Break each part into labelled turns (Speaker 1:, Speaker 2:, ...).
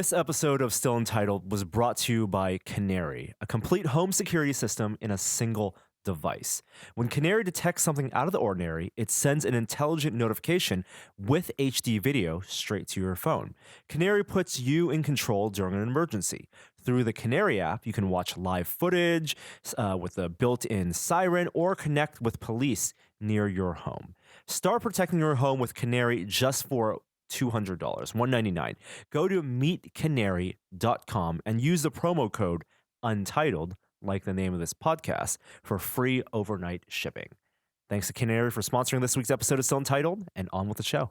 Speaker 1: This episode of Still Untitled was brought to you by Canary, a complete home security system in a single device. When Canary detects something out of the ordinary, it sends an intelligent notification with HD video straight to your phone. Canary puts you in control during an emergency. Through the Canary app, you can watch live footage with a built-in siren or connect with police near your home. Start protecting your home with Canary just for $200, $199. Go to meetcanary.com and use the promo code Untitled, like the name of this podcast, for free overnight shipping. Thanks to Canary for sponsoring this week's episode of Still Untitled, and on with the show.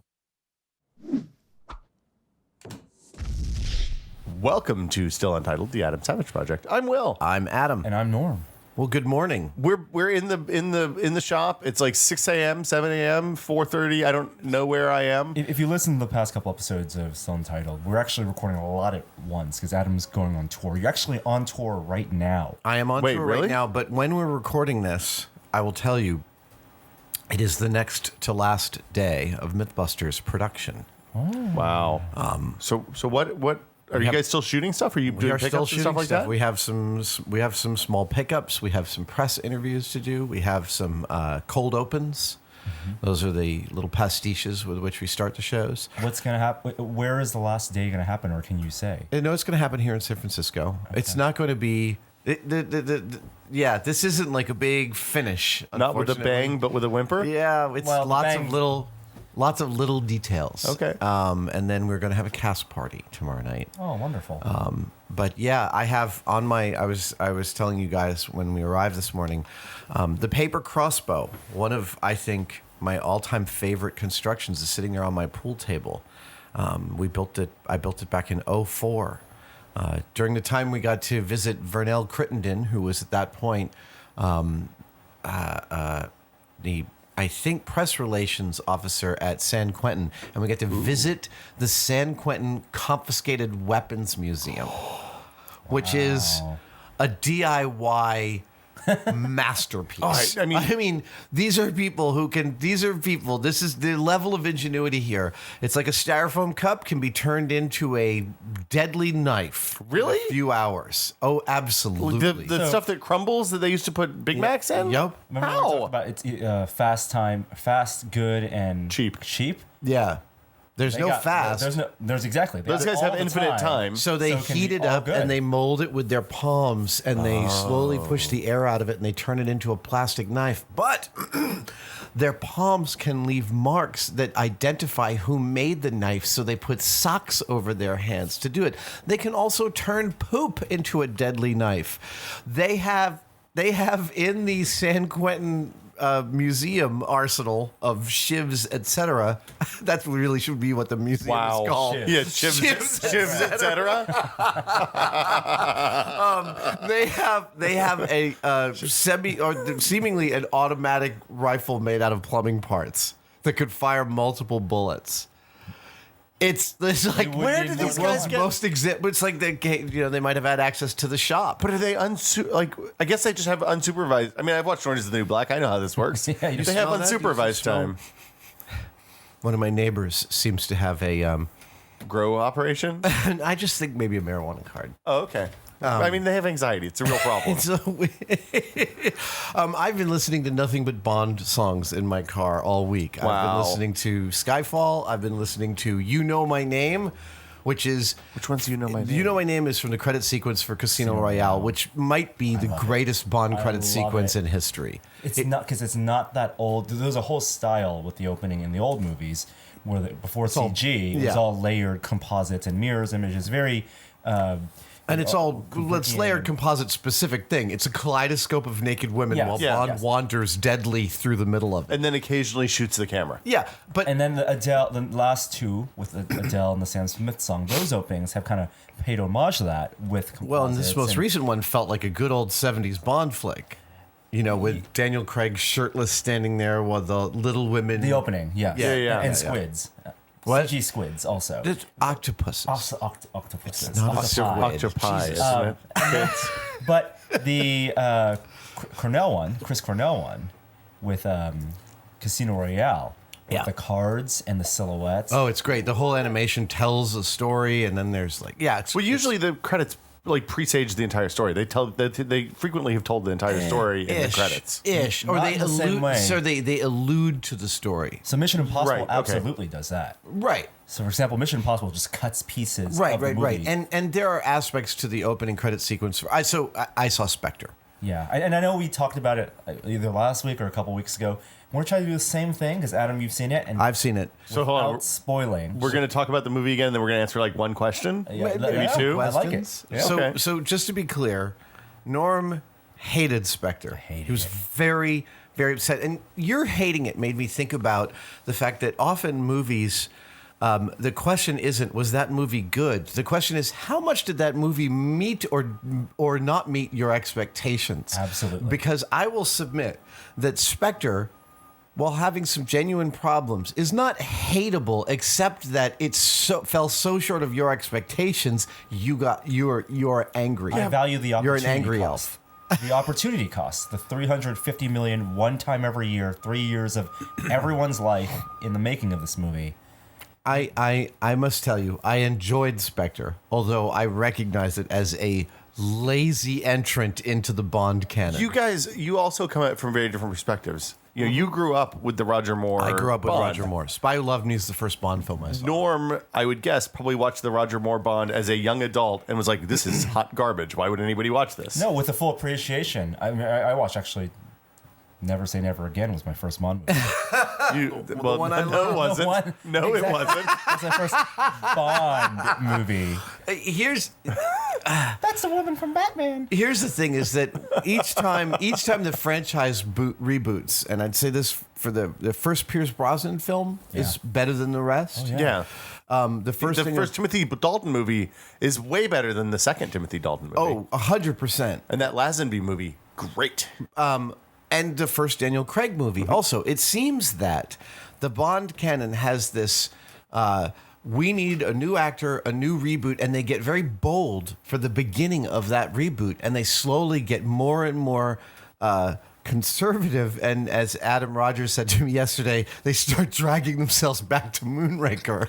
Speaker 2: Welcome to Still Untitled, the Adam Savage Project. I'm Will.
Speaker 3: I'm Adam.
Speaker 4: And I'm Norm.
Speaker 3: Well, good morning.
Speaker 2: We're in the shop. It's like 6 a.m., 7 a.m., 4:30. I don't know where I am.
Speaker 4: If you listen to the past couple episodes of Still Untitled, we're actually recording a lot at once because Adam's going on tour. You're actually on tour right now.
Speaker 3: I am on tour
Speaker 2: really?
Speaker 3: right now, but when we're recording this, I will tell you, it is the next to last day of Mythbusters production.
Speaker 2: Wow. So what are you guys still shooting stuff? Are you
Speaker 3: We
Speaker 2: doing
Speaker 3: are still
Speaker 2: pickups and
Speaker 3: shooting
Speaker 2: stuff like that?
Speaker 3: We have some small pickups. We have some press interviews to do. We have some cold opens. Mm-hmm. Those are the little pastiches with which we start the shows.
Speaker 4: What's going to happen? Where is the last day going to happen, or can you say?
Speaker 3: No, it's going to happen here in San Francisco. Okay. It's not going to be... this isn't like a big finish.
Speaker 2: Not with a bang, but with a whimper?
Speaker 3: Yeah, it's
Speaker 4: Well,
Speaker 3: lots of little details.
Speaker 2: Okay.
Speaker 3: And then we're going to have a cast party tomorrow night.
Speaker 4: Oh, wonderful.
Speaker 3: But yeah, I have on my. I was telling you guys when we arrived this morning, the paper crossbow. One of, I think, my all-time favorite constructions is sitting there on my pool table. We built it. I built it back in 2004. During the time we got to visit Vernell Crittenden, who was at that point the, I think, press relations officer at San Quentin, and we got to visit the San Quentin Confiscated Weapons Museum, which is a DIY masterpiece.
Speaker 2: Oh, I mean,
Speaker 3: these are people who can. This is the level of ingenuity here. It's like a styrofoam cup can be turned into a deadly knife.
Speaker 2: Really?
Speaker 3: In a few hours. Oh, absolutely.
Speaker 2: the stuff that crumbles that they used to put Big Macs in?
Speaker 3: Yep.
Speaker 4: Remember we
Speaker 2: How?
Speaker 4: talked about it's fast, good, and
Speaker 2: Cheap.
Speaker 3: Yeah. There's no fast.
Speaker 4: There's exactly.
Speaker 2: Those guys have infinite time.
Speaker 3: So they
Speaker 4: can
Speaker 3: heat
Speaker 4: be
Speaker 3: it
Speaker 4: all
Speaker 3: up
Speaker 4: good.
Speaker 3: and they mold it with their palms and they slowly push the air out of it and they turn it into a plastic knife. But their palms can leave marks that identify who made the knife, so they put socks over their hands to do it. They can also turn poop into a deadly knife. They have in the San Quentin museum arsenal of shivs, etc. That really should be what the museum is called.
Speaker 4: Shivs.
Speaker 2: Yeah, shivs, etc.
Speaker 3: They have a seemingly an automatic rifle made out of plumbing parts that could fire multiple bullets. It's like, where did these guys get most It's like they might have had access to the shop.
Speaker 2: But are they I guess they just have unsupervised. I mean, I've watched Orange is the New Black. I know how this works.
Speaker 4: Yeah, you
Speaker 2: they have
Speaker 3: smell that?
Speaker 2: unsupervised time.
Speaker 3: One of my neighbors seems to have a
Speaker 2: Grow operation?
Speaker 3: I just think maybe a marijuana card.
Speaker 2: Oh, okay. I mean, they have anxiety. It's a real problem.
Speaker 3: I've been listening to nothing but Bond songs in my car all week. I've
Speaker 2: Wow.
Speaker 3: been listening to Skyfall. I've been listening to You Know My Name, which
Speaker 2: one's You Know My Name?
Speaker 3: You Know My Name is from the credit sequence for Casino Royale, which might be the greatest Bond credit
Speaker 4: love
Speaker 3: sequence
Speaker 4: it.
Speaker 3: in history.
Speaker 4: It's not because it's not that old. There's a whole style with the opening in the old movies where before CG, it was all layered composites and mirrors images. Very.
Speaker 3: And it's layered composite specific thing. It's a kaleidoscope of naked women while Bond wanders deadly through the middle of it.
Speaker 2: And then occasionally shoots the camera.
Speaker 3: Yeah, but
Speaker 4: And then the last two with the Adele and the Sam Smith song, those openings have kind of paid homage to that with composites.
Speaker 3: well, and this most recent one felt like a good old 70s Bond flick. With Daniel Craig shirtless standing there while the little women...
Speaker 4: The opening, yes.
Speaker 2: Yeah.
Speaker 4: And squids.
Speaker 3: What?
Speaker 4: CG squids also.
Speaker 3: It's octopuses.
Speaker 4: Also octopuses.
Speaker 3: It's not a squid.
Speaker 2: Octopi,
Speaker 3: Jesus.
Speaker 2: isn't it?
Speaker 4: But the Chris Cornell one with Casino Royale
Speaker 3: Yeah.
Speaker 4: The cards and the silhouettes.
Speaker 3: Oh, it's great. The whole animation tells a story, and then there's like,
Speaker 2: Well, usually the credits like presage the entire story. They frequently have told the entire story in the credits.
Speaker 3: or
Speaker 4: Not
Speaker 3: they
Speaker 4: in the same
Speaker 3: allude.
Speaker 4: way.
Speaker 3: So they allude to the story.
Speaker 4: So Mission Impossible
Speaker 2: Right, okay.
Speaker 4: absolutely does that.
Speaker 3: Right.
Speaker 4: So, for example, Mission Impossible just cuts pieces
Speaker 3: Right,
Speaker 4: of the
Speaker 3: right,
Speaker 4: movie.
Speaker 3: right. And there are aspects to the opening credit sequence. I saw Spectre.
Speaker 4: Yeah, and I know we talked about it either last week or a couple weeks ago. We're trying to do the same thing because Adam, you've seen it, and
Speaker 3: I've seen it.
Speaker 2: So hold on,
Speaker 4: without spoiling.
Speaker 2: we're going to talk about the movie again, and then we're going to answer like one question.
Speaker 4: Maybe
Speaker 2: two?
Speaker 4: I like it.
Speaker 3: Questions?
Speaker 4: Yeah.
Speaker 3: So,
Speaker 2: Okay.
Speaker 3: so just to be clear, Norm hated Spectre. He was very, very upset. And your hating it made me think about the fact that often movies, the question isn't, was that movie good? The question is, how much did that movie meet or not meet your expectations?
Speaker 4: Absolutely.
Speaker 3: Because I will submit that Spectre, while having some genuine problems, is not hateable, except that it fell so short of your expectations. You're angry.
Speaker 4: I value the opportunity.
Speaker 3: You're an angry
Speaker 4: cost.
Speaker 3: elf.
Speaker 4: The opportunity cost, the $350 million one time every year, 3 years of everyone's life in the making of this movie.
Speaker 3: I must tell you, I enjoyed Spectre, although I recognize it as a lazy entrant into the Bond canon.
Speaker 2: You guys, you also come at it from very different perspectives. You know, you grew up with the Roger Moore.
Speaker 3: I grew up with
Speaker 2: Bond.
Speaker 3: Roger Moore. Spy Who Loved Me is the first Bond film I saw.
Speaker 2: Norm, I would guess, probably watched the Roger Moore Bond as a young adult and was like, "This is hot garbage. Why would anybody watch this?"
Speaker 4: No, with a full appreciation. I mean, I watched actually. Never Say Never Again was my first Bond movie.
Speaker 2: Well,
Speaker 3: one I
Speaker 2: no, it wasn't.
Speaker 4: one-
Speaker 2: No, it wasn't.
Speaker 4: It's my first Bond movie.
Speaker 3: Here's
Speaker 4: That's the woman from Batman.
Speaker 3: Here's the thing: is that each time the franchise reboots, and I'd say this for the first Pierce Brosnan film is better than the rest.
Speaker 2: Yeah.
Speaker 3: The first
Speaker 2: Timothy Dalton movie is way better than the second Timothy Dalton movie.
Speaker 3: Oh, 100%.
Speaker 2: And that Lazenby movie, great.
Speaker 3: And the first Daniel Craig movie. Also, it seems that the Bond canon has this. We need a new actor, a new reboot, and they get very bold for the beginning of that reboot, and they slowly get more and more conservative. And as Adam Rogers said to me yesterday, they start dragging themselves back to Moonraker.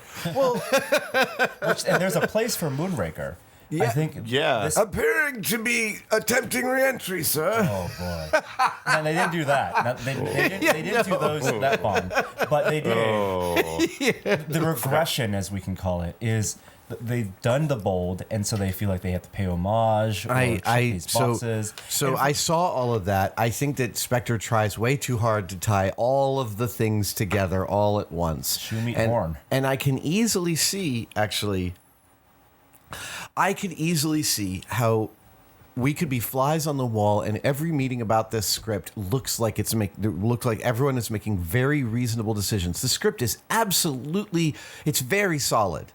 Speaker 4: And there's a place for Moonraker. I think.
Speaker 2: Yeah.
Speaker 3: Appearing to be attempting re-entry, sir.
Speaker 4: Oh boy! And they didn't do that. They didn't do that Bond, but they did. The regression, as we can call it, is they've done the bold, and so they feel like they have to pay homage or check these boxes.
Speaker 3: So I saw all of that. I think that Spectre tries way too hard to tie all of the things together all at once.
Speaker 4: Shoe meat horn.
Speaker 3: And I can easily see, actually, how we could be flies on the wall, and every meeting about this script looks like everyone is making very reasonable decisions. The script is it's very solid.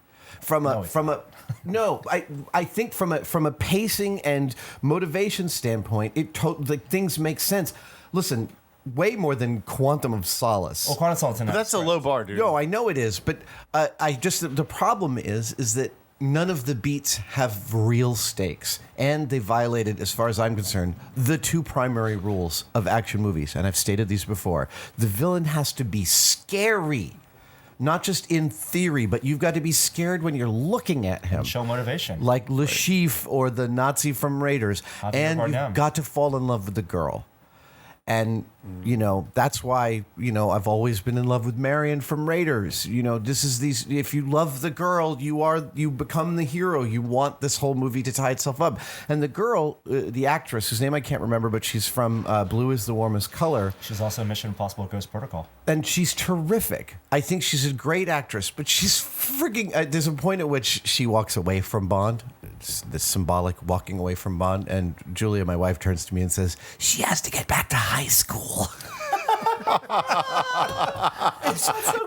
Speaker 3: I think from a pacing and motivation standpoint, things make sense. Listen, way more than Quantum of Solace.
Speaker 4: Well, Quantum of Solace.
Speaker 2: But that's a low bar, dude.
Speaker 3: No, I know it is, but the problem is that none of the beats have real stakes, and they violated, as far as I'm concerned, the two primary rules of action movies. And I've stated these before: the villain has to be scary, not just in theory, but you've got to be scared when you're looking at him.
Speaker 4: Show motivation,
Speaker 3: like Le Chiffre or the Nazi from Raiders, and you've got to fall in love with the girl. And, that's why, I've always been in love with Marion from Raiders. If you love the girl, you become the hero. You want this whole movie to tie itself up. And the girl, the actress, whose name I can't remember, but she's from Blue is the Warmest Color.
Speaker 4: She's also Mission Impossible Ghost Protocol.
Speaker 3: And she's terrific. I think she's a great actress, but she's freaking... there's a point at which she walks away from Bond. It's this symbolic walking away from Bond. And Julia, my wife, turns to me and says, she has to get back to high school.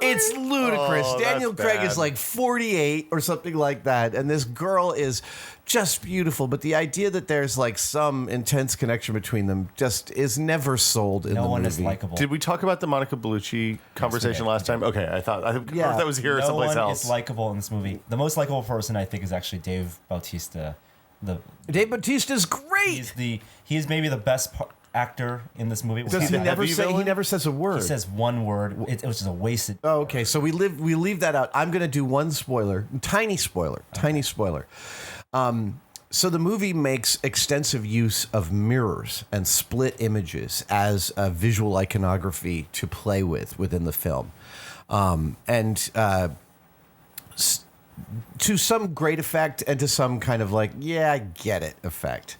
Speaker 3: It's ludicrous.
Speaker 2: Oh,
Speaker 3: Daniel
Speaker 2: that's
Speaker 3: Craig
Speaker 2: bad.
Speaker 3: is like 48 or something like that, and this girl is just beautiful. But the idea that there's like some intense connection between them just is never sold in the movie.
Speaker 4: No one is likable.
Speaker 2: Did we talk about the Monica Bellucci conversation
Speaker 4: did.
Speaker 2: last time? Okay, I thought that was here or
Speaker 4: No
Speaker 2: someplace
Speaker 4: one
Speaker 2: else.
Speaker 4: is likable in this movie. The most likable person, I think, is actually Dave Bautista.
Speaker 3: Dave Bautista's great.
Speaker 4: He is maybe the best actor in this movie.
Speaker 3: Does he
Speaker 2: the
Speaker 3: never
Speaker 2: heavy
Speaker 3: say? He
Speaker 2: villain?
Speaker 3: never says a word.
Speaker 4: He says one word. It was just a wasted.
Speaker 3: Oh, okay, so we leave that out. I'm going to do one spoiler, tiny spoiler. So the movie makes extensive use of mirrors and split images as a visual iconography to play with within the film, to some great effect and to some kind of like, yeah, I get it effect.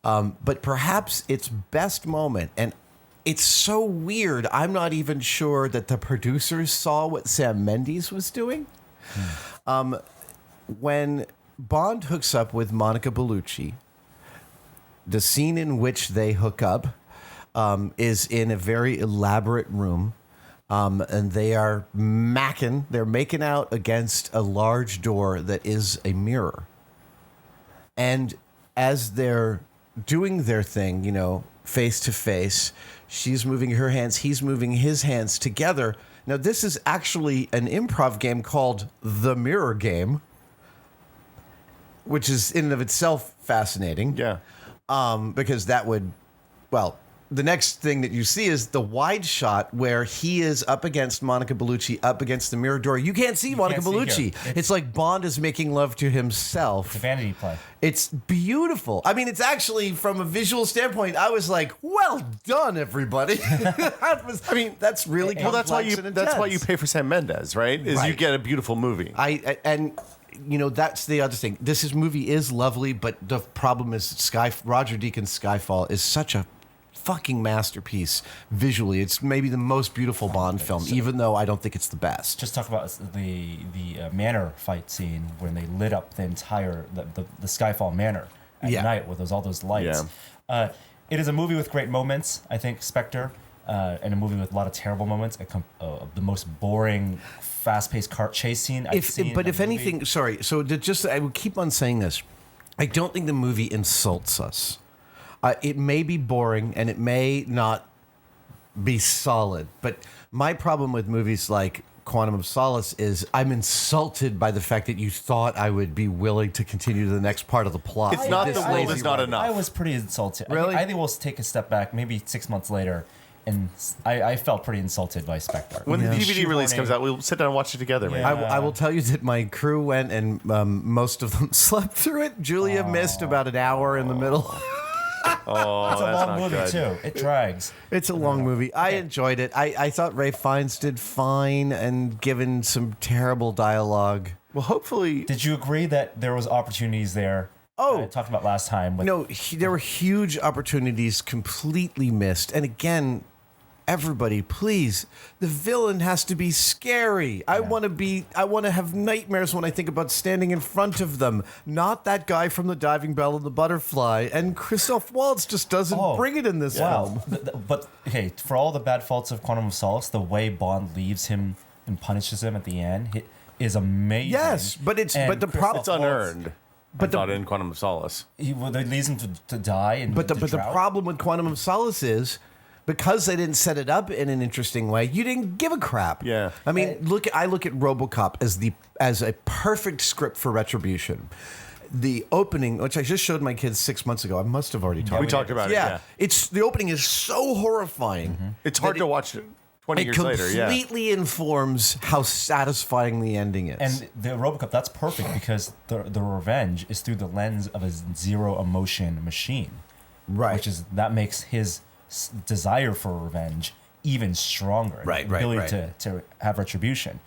Speaker 3: But perhaps its best moment, and it's so weird, I'm not even sure that the producers saw what Sam Mendes was doing. When Bond hooks up with Monica Bellucci, the scene in which they hook up is in a very elaborate room. And they are they're making out against a large door that is a mirror. And as they're doing their thing, you know, face to face, she's moving her hands, he's moving his hands together. Now, this is actually an improv game called The Mirror Game, which is in and of itself fascinating.
Speaker 2: Yeah.
Speaker 3: Because that would, well, the next thing that you see is the wide shot where he is up against Monica Bellucci, up against the mirror door. You can't see Monica
Speaker 4: can't see
Speaker 3: Bellucci.
Speaker 4: her.
Speaker 3: It's like Bond is making love to himself.
Speaker 4: It's a vanity play.
Speaker 3: It's beautiful. I mean, it's actually, from a visual standpoint, I was like, well done, everybody. That's really
Speaker 2: Well, that's why
Speaker 3: complex and
Speaker 2: that's why you
Speaker 3: intense.
Speaker 2: pay for Sam Mendes, right? Is you
Speaker 3: Right.
Speaker 2: get a beautiful movie.
Speaker 3: And you know, that's the other thing. Movie is lovely, but the problem is Roger Deakins' Skyfall is such a fucking masterpiece visually. It's maybe the most beautiful Bond film, even though I don't think it's the best.
Speaker 4: Just talk about the manor fight scene when they lit up the entire the Skyfall Manor at night with all those lights.
Speaker 2: Yeah.
Speaker 4: It is a movie with great moments. I think Spectre, and a movie with a lot of terrible moments. The most boring, fast-paced car chase scene I've seen.
Speaker 3: But
Speaker 4: in a
Speaker 3: if
Speaker 4: movie.
Speaker 3: anything, sorry. So I would keep on saying this. I don't think the movie insults us. It may be boring and it may not be solid, but my problem with movies like Quantum of Solace is I'm insulted by the fact that you thought I would be willing to continue to the next part of the plot.
Speaker 2: It's not
Speaker 3: This
Speaker 2: the world
Speaker 3: lazy
Speaker 2: is not
Speaker 3: writing.
Speaker 2: enough.
Speaker 4: I was pretty insulted.
Speaker 3: Really?
Speaker 4: I think we'll take a step back, maybe 6 months later, and I felt pretty insulted by Spectre.
Speaker 2: When the DVD release
Speaker 4: Shoehorning-
Speaker 2: comes out, we'll sit down and watch it together, man.
Speaker 3: I will tell you that my crew went and most of them slept through it. Julia missed about an hour in the middle.
Speaker 2: Oh,
Speaker 4: It's a
Speaker 2: that's
Speaker 4: long
Speaker 2: not
Speaker 4: movie
Speaker 2: good.
Speaker 4: too. It drags.
Speaker 3: It's a long movie. I enjoyed it. I thought Ray Fiennes did fine and given some terrible dialogue.
Speaker 2: Well, hopefully,
Speaker 4: Did you agree that there was opportunities there?
Speaker 3: Oh.
Speaker 4: I talked about last time. With,
Speaker 3: No, there were huge opportunities completely missed. And again, everybody, please, the villain has to be scary. I want to have nightmares when I think about standing in front of them. Not that guy from The Diving Bell and the Butterfly. And Christoph Waltz just doesn't bring it in this film.
Speaker 4: But hey, for all the bad faults of Quantum of Solace, the way Bond leaves him and punishes him at the end is amazing.
Speaker 3: Yes, but the
Speaker 4: Christoph
Speaker 3: problem.
Speaker 2: it's unearned.
Speaker 3: But
Speaker 2: I thought in Quantum of Solace.
Speaker 4: He leaves him to die. And
Speaker 3: But the
Speaker 4: to drought.
Speaker 3: problem with Quantum of Solace is because they didn't set it up in an interesting way, you didn't give a crap.
Speaker 2: Yeah.
Speaker 3: I mean, I look at RoboCop as a perfect script for Retribution. The opening, which I just showed my kids 6 months ago, I must have already talked.
Speaker 2: We talked about it.
Speaker 3: Yeah,
Speaker 2: Yeah.
Speaker 3: it's the opening is so horrifying.
Speaker 2: It's hard to watch it 20
Speaker 3: It
Speaker 2: years later. Yeah.
Speaker 3: completely informs how satisfying the ending is.
Speaker 4: And the RoboCop, that's perfect because the revenge is through the lens of a zero emotion machine,
Speaker 3: right,
Speaker 4: that makes his desire for revenge even stronger.
Speaker 3: Right,
Speaker 4: the ability
Speaker 3: right.
Speaker 4: to have retribution.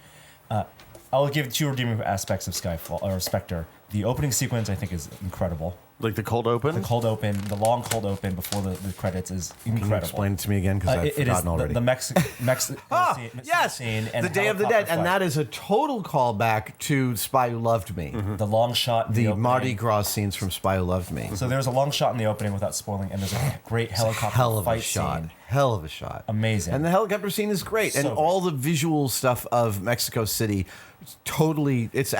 Speaker 4: I'll give two redeeming aspects of Skyfall or Spectre. The opening sequence I think is incredible.
Speaker 2: Like the cold open?
Speaker 4: The long cold open before the credits is incredible.
Speaker 3: Can you explain it to me again because I've
Speaker 4: it is
Speaker 3: forgotten already.
Speaker 4: the Mexican
Speaker 3: Yes,
Speaker 4: scene and
Speaker 3: the Day of the
Speaker 4: helicopter
Speaker 3: Dead, and
Speaker 4: fight.
Speaker 3: that is a total callback to Spy Who Loved Me.
Speaker 4: The long shot, in
Speaker 3: The
Speaker 4: opening.
Speaker 3: Mardi Gras scenes from Spy Who Loved Me.
Speaker 4: So there's a long shot in the opening without spoiling, and there's a great helicopter
Speaker 3: Hell of
Speaker 4: fight
Speaker 3: a shot.
Speaker 4: scene.
Speaker 3: Hell of a shot.
Speaker 4: Amazing.
Speaker 3: And the helicopter scene is great. And
Speaker 4: So
Speaker 3: all the visual stuff of Mexico City, it's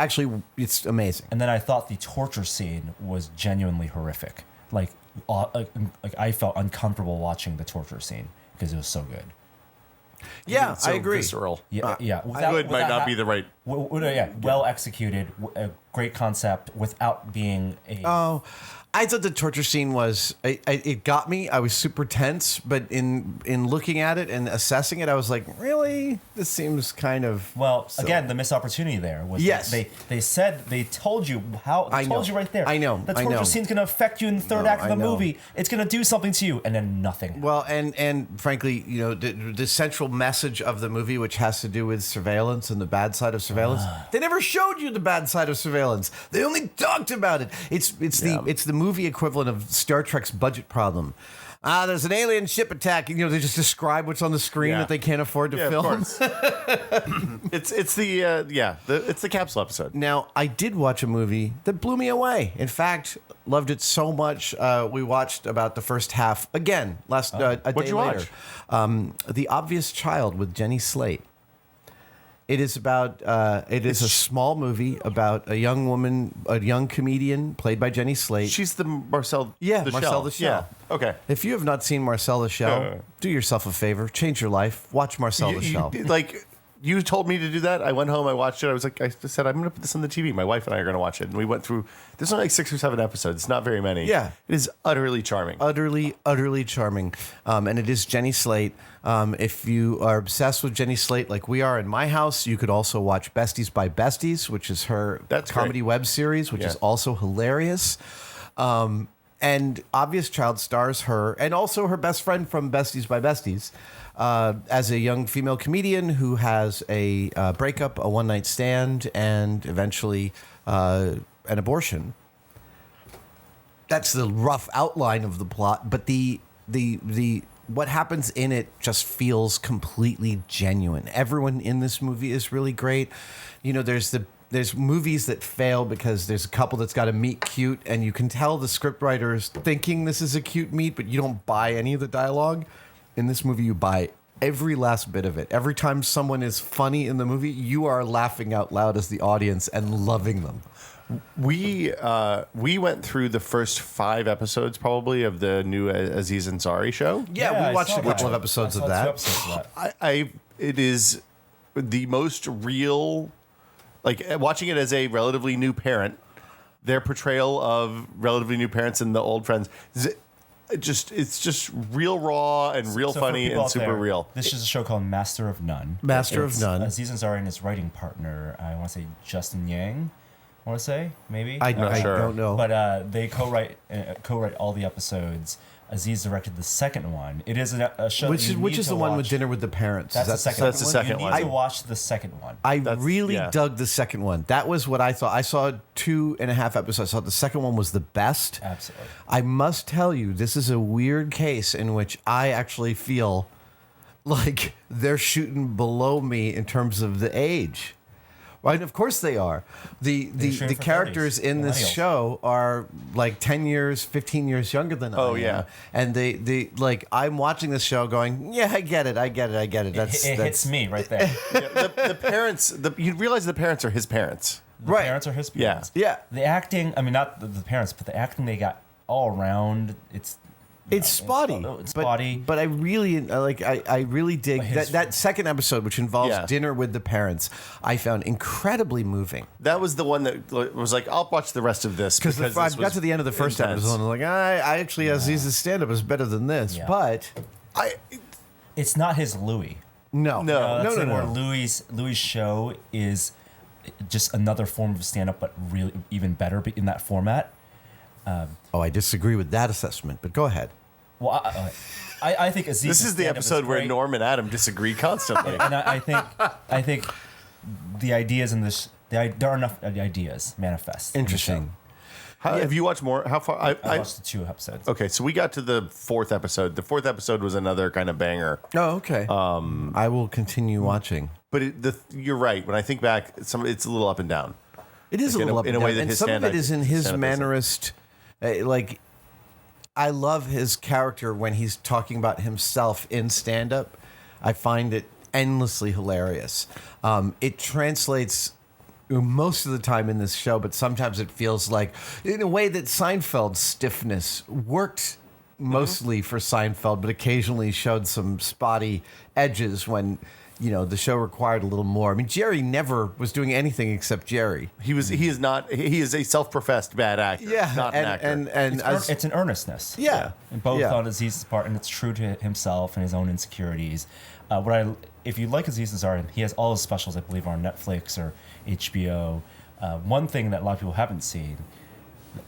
Speaker 3: amazing.
Speaker 4: And then I thought the torture scene was genuinely horrific. Like I felt uncomfortable watching the torture scene because it was so good.
Speaker 3: Yeah,
Speaker 2: It's so
Speaker 3: I agree.
Speaker 2: Visceral.
Speaker 4: Yeah, yeah.
Speaker 2: Good might not be the right.
Speaker 4: Well executed, great concept without being a.
Speaker 3: Oh, I thought the torture scene was it got me. I was super tense, but in looking at it and assessing it, I was like, really, this seems kind of
Speaker 4: Well,
Speaker 3: silly.
Speaker 4: again, the missed opportunity there was
Speaker 3: Yes.
Speaker 4: that they told you how
Speaker 3: I
Speaker 4: told
Speaker 3: know.
Speaker 4: you right there.
Speaker 3: I know.
Speaker 4: The
Speaker 3: I
Speaker 4: torture
Speaker 3: know.
Speaker 4: scene's gonna affect you in the third
Speaker 3: No,
Speaker 4: act of
Speaker 3: I
Speaker 4: the
Speaker 3: know.
Speaker 4: movie. It's gonna do something to you, and then nothing.
Speaker 3: Well, and frankly, you know, the central message of the movie, which has to do with surveillance and the bad side of surveillance, they never showed you the bad side of surveillance. They only talked about it. It's the movie equivalent of Star Trek's budget problem. There's an alien ship attack. You know, they just describe what's on the screen
Speaker 2: Yeah.
Speaker 3: that they can't afford to
Speaker 2: Yeah, of
Speaker 3: film.
Speaker 2: course. it's the capsule episode.
Speaker 3: Now, I did watch a movie that blew me away. In fact, loved it so much. We watched about the first half again a
Speaker 2: What'd
Speaker 3: day
Speaker 2: you
Speaker 3: later.
Speaker 2: watch?
Speaker 3: The Obvious Child with Jenny Slate. It is about. It is a small movie about a young woman, a young comedian played by Jenny Slate.
Speaker 2: She's the Marcel.
Speaker 3: Yeah,
Speaker 2: the
Speaker 3: Marcel
Speaker 2: Shell.
Speaker 3: the Shell.
Speaker 2: Yeah. Okay.
Speaker 3: If you have not seen Marcel the Shell, do yourself a favor, change your life, watch Marcel the Shell.
Speaker 2: Like you told me to do that. I went home. I watched it. I was like, I said, I'm going to put this on the TV. My wife and I are going to watch it. And we went through. There's only like 6 or 7 episodes. It's not very many.
Speaker 3: Yeah.
Speaker 2: It is utterly charming.
Speaker 3: Utterly charming. And it is Jenny Slate. If you are obsessed with Jenny Slate like we are in my house, you could also watch Besties by Besties, which is her
Speaker 2: That's
Speaker 3: comedy
Speaker 2: great.
Speaker 3: web series, which is
Speaker 2: Yeah.
Speaker 3: also hilarious. And Obvious Child stars her and also her best friend from Besties by Besties as a young female comedian who has a breakup, a one-night stand, and eventually an abortion. That's the rough outline of the plot, but the what happens in it just feels completely genuine. Everyone in this movie is really great. You know, there's movies that fail because there's a couple that's got a meet cute, and you can tell the scriptwriter is thinking this is a cute meet, but you don't buy any of the dialogue. In this movie, you buy every last bit of it. Every time someone is funny in the movie, you are laughing out loud as the audience and loving them.
Speaker 2: We went through the first 5 episodes probably of the new Aziz Ansari show.
Speaker 3: Yeah,
Speaker 4: I
Speaker 3: we watched
Speaker 4: saw
Speaker 3: a couple
Speaker 4: that.
Speaker 3: of episodes
Speaker 4: I
Speaker 3: of
Speaker 4: saw 2
Speaker 3: that.
Speaker 4: episodes of that.
Speaker 2: It is the most real, like watching it as a relatively new parent, their portrayal of relatively new parents and the old friends. It's just real raw and real
Speaker 4: So for
Speaker 2: funny
Speaker 4: people
Speaker 2: and
Speaker 4: out
Speaker 2: super
Speaker 4: there,
Speaker 2: real.
Speaker 4: This is a show called Master of None.
Speaker 3: Master of
Speaker 4: It's
Speaker 3: None.
Speaker 4: Aziz Ansari and his writing partner, I want to say Justin Yang. I want to say maybe.
Speaker 3: I
Speaker 2: sure.
Speaker 3: don't know.
Speaker 4: But they co-write all the episodes. Aziz directed the second one. It is a show
Speaker 3: Which
Speaker 4: that you
Speaker 3: is
Speaker 4: need
Speaker 3: the
Speaker 4: to
Speaker 3: one with
Speaker 4: watch.
Speaker 3: Dinner with the Parents?
Speaker 4: That's the
Speaker 3: Is that
Speaker 4: second.
Speaker 2: That's the second
Speaker 4: You
Speaker 2: one.
Speaker 4: need to watch the second one.
Speaker 3: I
Speaker 2: That's-
Speaker 3: really
Speaker 2: yeah.
Speaker 3: dug the second one. That was what I thought. I saw 2.5 episodes. I thought the second one was the best.
Speaker 4: Absolutely.
Speaker 3: I must tell you, this is a weird case in which I actually feel like they're shooting below me in terms of the age. Right, of course they are. The
Speaker 4: shooting for
Speaker 3: characters
Speaker 4: 30s,
Speaker 3: in this
Speaker 4: millennials.
Speaker 3: show are like 10 years, 15 years younger than I am.
Speaker 2: yeah.
Speaker 3: And they like I'm watching this show going, yeah, I get it. That's
Speaker 4: It hits me right there.
Speaker 2: Yeah, the parents, you realize the parents are his parents.
Speaker 4: The
Speaker 3: Right.
Speaker 4: parents are his
Speaker 2: Yeah.
Speaker 4: parents.
Speaker 3: Yeah.
Speaker 4: The acting, I mean, not the parents, but the acting they got all around, it's
Speaker 3: spotty.
Speaker 4: It's
Speaker 3: but,
Speaker 4: spotty.
Speaker 3: But I really like. I really dig
Speaker 4: But his-
Speaker 3: that second episode, which involves
Speaker 2: Yeah.
Speaker 3: dinner with the parents. I found incredibly moving
Speaker 2: That was the one that was like, I'll watch the rest of this
Speaker 3: because
Speaker 2: this
Speaker 3: I got
Speaker 2: was
Speaker 3: to the end of the first
Speaker 2: intense.
Speaker 3: episode and I'm like, I actually Aziz's stand up is better than this,
Speaker 4: Yeah.
Speaker 3: but
Speaker 4: it's not his Louis.
Speaker 3: no,
Speaker 2: No.
Speaker 4: That's
Speaker 3: no,
Speaker 4: it,
Speaker 3: no,
Speaker 4: where
Speaker 3: no.
Speaker 4: Louis' show is just another form of stand up, but really even better in that format.
Speaker 3: Oh, I disagree with that assessment, but go ahead.
Speaker 4: Well, I think Aziz.
Speaker 2: This is the episode where Norm and Adam disagree constantly.
Speaker 4: and I think the ideas in this there are enough ideas manifest. in the
Speaker 3: Interesting.
Speaker 2: Have you watched more? How far?
Speaker 4: show. I watched the 2 episodes.
Speaker 2: Okay, so we got to the 4th episode. The 4th episode was another kind of banger.
Speaker 3: Oh, okay. I will continue watching.
Speaker 2: But you're right. When I think back, it's a little up and down.
Speaker 3: It is
Speaker 2: Like
Speaker 3: a little up
Speaker 2: in a
Speaker 3: and
Speaker 2: way
Speaker 3: down,
Speaker 2: that
Speaker 3: and
Speaker 2: his
Speaker 3: some of
Speaker 2: stand-up-
Speaker 3: it is in his
Speaker 2: stand-up isn't.
Speaker 3: mannerist. Like, I love his character when he's talking about himself in stand-up. I find it endlessly hilarious. It translates most of the time in this show, but sometimes it feels like, in a way that Seinfeld's stiffness worked mostly for Seinfeld, but occasionally showed some spotty edges when the show required a little more. I mean, Jerry never was doing anything except Jerry.
Speaker 2: He is a self-professed bad actor. Not an actor.
Speaker 3: And
Speaker 4: It's an earnestness.
Speaker 3: Yeah.
Speaker 4: And both
Speaker 3: Yeah.
Speaker 4: on Aziz's part, and it's true to himself and his own insecurities. If you like Aziz's art, he has all his specials, I believe, on Netflix or HBO. One thing that a lot of people haven't seen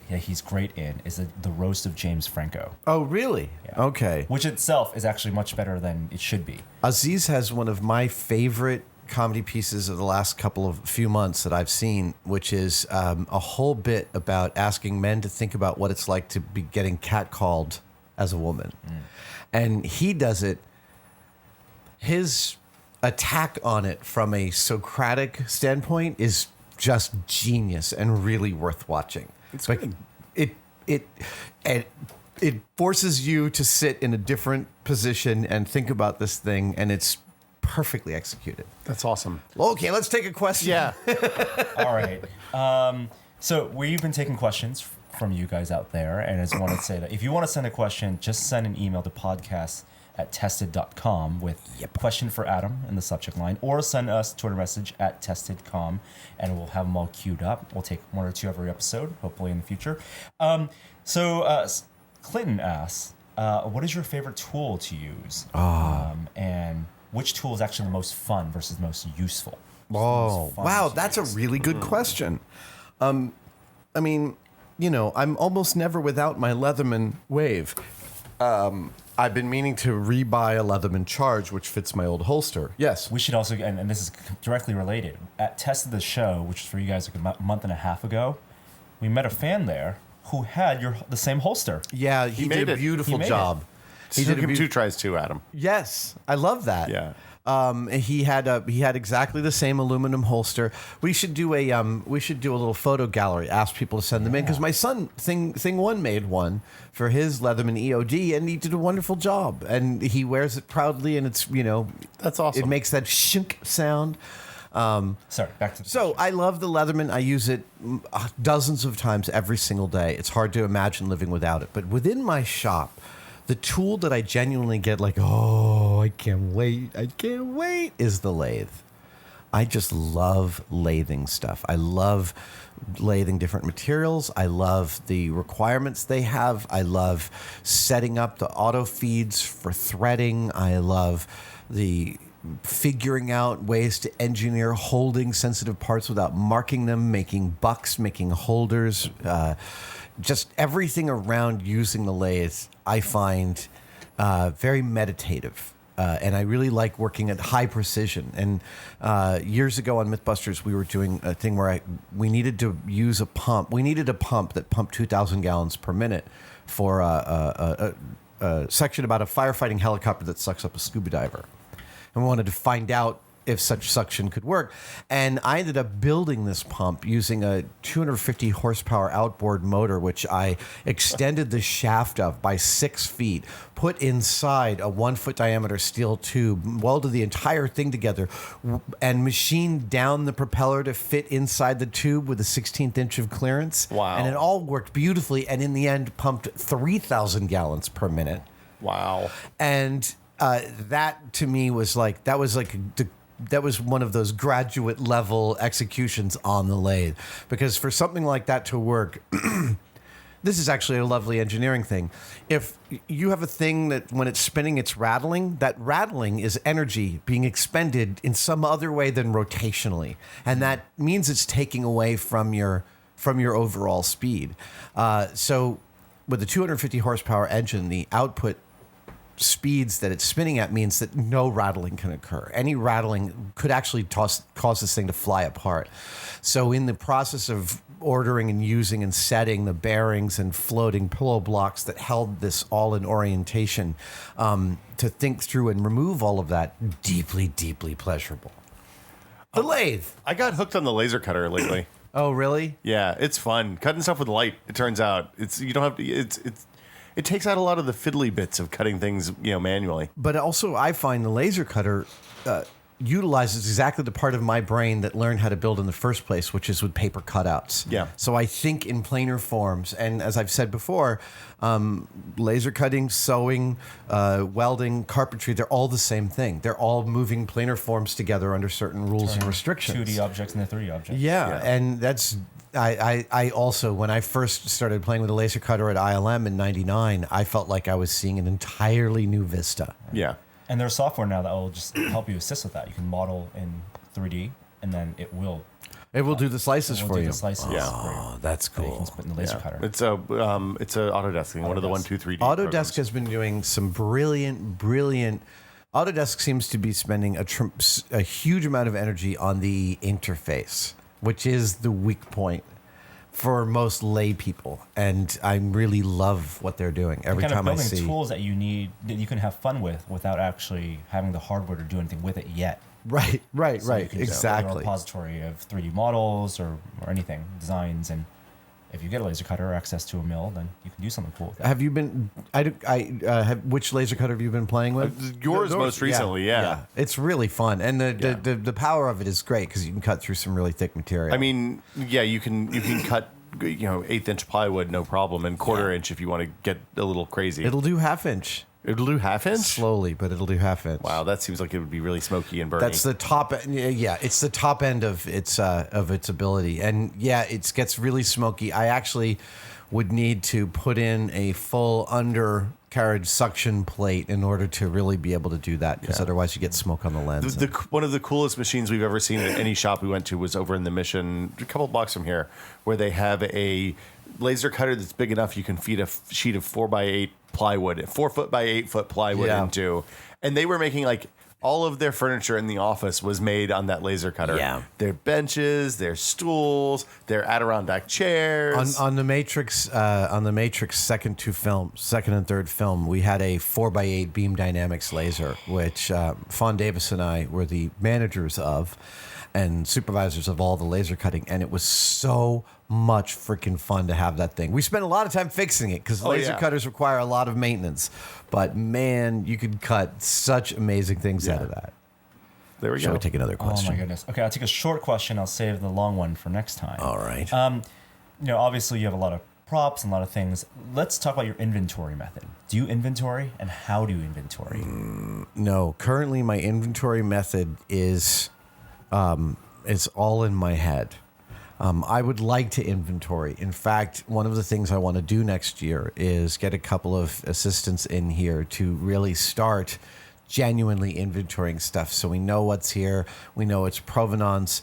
Speaker 4: that he's great in is the roast of James Franco.
Speaker 3: Oh, really?
Speaker 4: Yeah.
Speaker 3: Okay.
Speaker 4: Which itself is actually much better than it should be.
Speaker 3: Aziz has one of my favorite comedy pieces of the last few months that I've seen, which is a whole bit about asking men to think about what it's like to be getting catcalled as a woman. And he does it. His attack on it from a Socratic standpoint is just genius and really worth watching.
Speaker 2: It's
Speaker 3: like
Speaker 2: good.
Speaker 3: it forces you to sit in a different position and think about this thing, and it's perfectly executed.
Speaker 2: That's awesome.
Speaker 3: Okay, let's take a question.
Speaker 2: Yeah.
Speaker 4: All right. So we've been taking questions from you guys out there, and I just want to say that if you want to send a question, just send an email to podcast@tested.com with question for Adam in the subject line, or send us a Twitter message @testedcom, and we'll have them all queued up. We'll take one or two every episode, hopefully in the future. Clinton asks, what is your favorite tool to use? And which tool is actually the most fun versus the most useful?
Speaker 3: Oh, wow, that's a really good question. I mean, I'm almost never without my Leatherman Wave. I've been meaning to rebuy a Leatherman Charge, which fits my old holster. Yes.
Speaker 4: We should also, and this is directly related, at Tested the Show, which was for you guys like a month and a half ago, we met a fan there who had the same holster.
Speaker 3: Yeah, he did
Speaker 2: made
Speaker 3: a
Speaker 2: it.
Speaker 3: beautiful
Speaker 4: He made
Speaker 3: job.
Speaker 2: He took him 2 tries too, Adam.
Speaker 3: Yes, I love that.
Speaker 2: Yeah.
Speaker 3: He had exactly the same aluminum holster. We should do a little photo gallery. Ask people to send them in because my son Thing One made one for his Leatherman EOD, and he did a wonderful job. And he wears it proudly, and it's
Speaker 2: That's awesome.
Speaker 3: It makes that shunk sound.
Speaker 4: Sorry, back to the
Speaker 3: So I love the Leatherman. I use it dozens of times every single day. It's hard to imagine living without it. But within my shop, the tool that I genuinely get like, oh, I can't wait, is the lathe. I just love lathing stuff. I love lathing different materials. I love the requirements they have. I love setting up the auto feeds for threading. I love the figuring out ways to engineer holding sensitive parts without marking them, making bucks, making holders, just everything around using the lathe I find very meditative. And I really like working at high precision. And years ago on Mythbusters, we were doing a thing where we needed to use a pump. We needed a pump that pumped 2,000 gallons per minute for a section about a firefighting helicopter that sucks up a scuba diver. And we wanted to find out if such suction could work. And I ended up building this pump using a 250 horsepower outboard motor, which I extended the shaft of by 6 feet, put inside a 1 foot diameter steel tube, welded the entire thing together, and machined down the propeller to fit inside the tube with a 16th inch of clearance.
Speaker 2: Wow.
Speaker 3: And it all worked beautifully. And in the end, pumped 3,000 gallons per minute.
Speaker 2: Wow.
Speaker 3: And that to me was like that was one of those graduate level executions on the lathe, because for something like that to work, this is actually a lovely engineering thing. If you have a thing that when it's spinning, it's rattling, that rattling is energy being expended in some other way than rotationally, and that means it's taking away from your overall speed. So with the 250 horsepower engine, the output speeds that it's spinning at means that no rattling can occur. Any rattling could actually cause this thing to fly apart. So in the process of ordering and using and setting the bearings and floating pillow blocks that held this all in orientation, to think through and remove all of that, deeply, deeply pleasurable. The lathe.
Speaker 2: I got hooked on the laser cutter lately.
Speaker 3: Oh, really?
Speaker 2: Yeah, it's fun. Cutting stuff with light, it turns out. You don't have to it takes out a lot of the fiddly bits of cutting things, manually.
Speaker 3: But also, I find the laser cutter utilizes exactly the part of my brain that learned how to build in the first place, which is with paper cutouts.
Speaker 2: Yeah.
Speaker 3: So I think in planar forms. And as I've said before, laser cutting, sewing, welding, carpentry, they're all the same thing. They're all moving planar forms together under certain rules and restrictions.
Speaker 4: 2D objects and the 3D objects.
Speaker 3: Yeah, and that's I also, when I first started playing with a laser cutter at ILM in '99, I felt like I was seeing an entirely new vista.
Speaker 2: Yeah.
Speaker 4: And there's software now that will just help you assist with that. You can model in 3D, and then it will
Speaker 3: do the slices for
Speaker 4: do
Speaker 3: you.
Speaker 4: the slices.
Speaker 2: Yeah.
Speaker 3: Oh, that's
Speaker 4: that you can
Speaker 3: cool.
Speaker 4: put in the laser
Speaker 2: Yeah.
Speaker 4: cutter.
Speaker 2: It's a Autodesk thing, one of the 1, 2, 3D.
Speaker 3: Autodesk
Speaker 2: programs.
Speaker 3: has been doing some brilliant. Autodesk seems to be spending a huge amount of energy on the interface, which is the weak point for most lay people, and I really love what they're doing. Every
Speaker 4: kind of
Speaker 3: time I
Speaker 4: building
Speaker 3: see
Speaker 4: tools that you need that you can have fun with without actually having the hardware to do anything with it yet.
Speaker 3: right,
Speaker 4: So you can just build a
Speaker 3: exactly.
Speaker 4: repository of 3D models or anything, designs, and if you get a laser cutter or access to a mill, then you can do something cool with that.
Speaker 3: Have you been? Which laser cutter have you been playing with?
Speaker 2: Yours most recently, yeah.
Speaker 3: It's really fun, and the power of it is great because you can cut through some really thick material.
Speaker 2: I mean, yeah, you can cut 1/8-inch plywood, no problem, and 1/4 inch if you want to get a little crazy.
Speaker 3: it'll do half inch
Speaker 2: It'll do 1/2 inch.
Speaker 3: slowly, but it'll do half inch.
Speaker 2: Wow, that seems like it would be really smoky and burny.
Speaker 3: That's the top. Yeah, it's the top end of its ability, and yeah, it gets really smoky. I actually would need to put in a full undercarriage suction plate in order to really be able to do that, because otherwise you get smoke on the lens.
Speaker 2: One of the coolest machines we've ever seen at any shop we went to was over in the Mission, a couple blocks from here, where they have a laser cutter that's big enough you can feed a sheet of 4x8 plywood, 4 foot by 8 foot plywood into, and they were making like all of their furniture in the office was made on that laser cutter.
Speaker 3: Yeah.
Speaker 2: Their benches, their stools, their Adirondack chairs.
Speaker 3: On the Matrix, second and third film, we had a 4x8 beam dynamics laser, which Fawn Davis and I were the managers of and supervisors of all the laser cutting, and it was so much freaking fun to have that thing. We spent a lot of time fixing it because laser cutters require a lot of maintenance, but man, you could cut such amazing things out of that.
Speaker 2: There we
Speaker 3: Shall
Speaker 2: go.
Speaker 3: we take another question?
Speaker 4: Oh my goodness. Okay, I'll take a short question. I'll save the long one for next time.
Speaker 3: All right.
Speaker 4: Obviously you have a lot of props and a lot of things. Let's talk about your inventory method. Do you inventory, and how do you inventory?
Speaker 3: No, currently my inventory method is all in my head. I would like to inventory. In fact, one of the things I want to do next year is get a couple of assistants in here to really start genuinely inventorying stuff, so we know what's here, we know its provenance.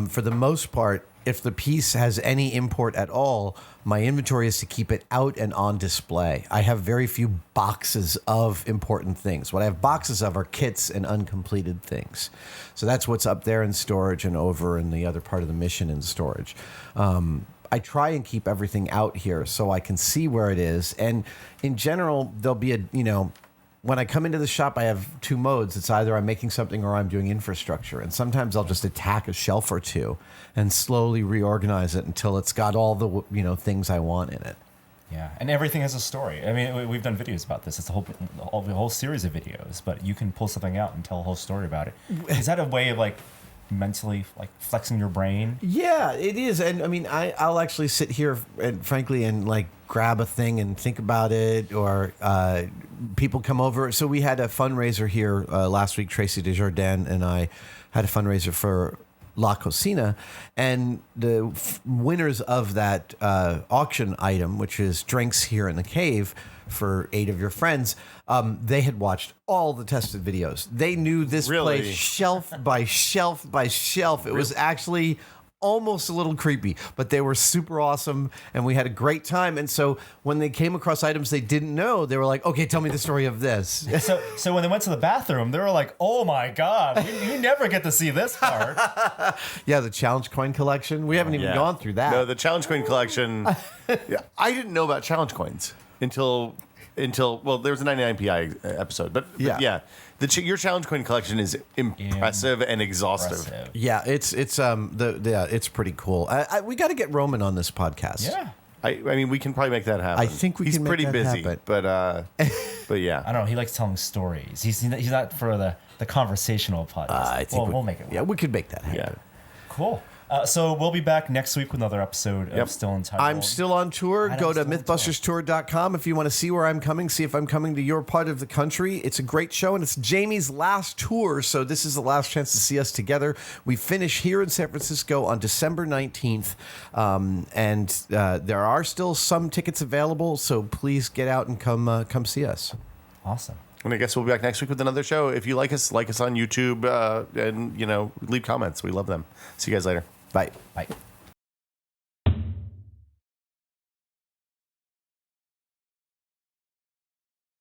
Speaker 3: For the most part, if the piece has any import at all, my inventory is to keep it out and on display. I have very few boxes of important things. What I have boxes of are kits and uncompleted things. So that's what's up there in storage and over in the other part of the mission in storage. I try and keep everything out here so I can see where it is. And in general, there'll be when I come into the shop, I have two modes. It's either I'm making something or I'm doing infrastructure. And sometimes I'll just attack a shelf or two and slowly reorganize it until it's got all the things I want in it.
Speaker 4: Yeah, and everything has a story. I mean, we've done videos about this. It's a whole series of videos, but you can pull something out and tell a whole story about it. Is that a way of mentally flexing your brain?
Speaker 3: Yeah, it is. And I mean, I'll actually sit here and frankly grab a thing and think about it, or people come over. So we had a fundraiser here last week. Tracy Desjardins and I had a fundraiser for La Cocina, and the winners of that auction item, which is drinks here in the cave for 8 of your friends, they had watched all the tested videos. They knew this place shelf by shelf by shelf. It was actually almost a little creepy, but they were super awesome, and we had a great time. And so when they came across items they didn't know, they were like, okay, tell me the story of this.
Speaker 4: So when they went to the bathroom, they were like, oh my God, you never get to see this part.
Speaker 3: Yeah, the challenge coin collection. We haven't even gone through that.
Speaker 2: No, the challenge coin collection. I didn't know about challenge coins until well, there was a 99PI episode, but yeah. Your challenge coin collection is impressive and exhaustive.
Speaker 3: Yeah, it's pretty cool. We got to get Roman on this podcast.
Speaker 4: Yeah.
Speaker 2: I mean, we can probably make that happen.
Speaker 3: I think we
Speaker 2: He's
Speaker 3: can make
Speaker 2: pretty
Speaker 3: that
Speaker 2: busy,
Speaker 3: happen.
Speaker 2: but But yeah.
Speaker 4: I don't know. He likes telling stories. He's not for the conversational podcast.
Speaker 3: I think
Speaker 4: we'll make it work.
Speaker 3: Yeah, we could make that happen.
Speaker 2: Yeah.
Speaker 4: Cool. So we'll be back next week with another episode of Still Untitled.
Speaker 3: I'm still on tour.
Speaker 4: Adam's
Speaker 3: Go to
Speaker 4: still on tour.
Speaker 3: mythbusterstour.com if you want to see where I'm coming, see if I'm coming to your part of the country. It's a great show, and it's Jamie's last tour, so this is the last chance to see us together. We finish here in San Francisco on December 19th, and there are still some tickets available, so please get out and come see us.
Speaker 4: Awesome.
Speaker 2: And I guess we'll be back next week with another show. If you like us on YouTube, and leave comments. We love them. See you guys later.
Speaker 3: Bye.
Speaker 4: Bye.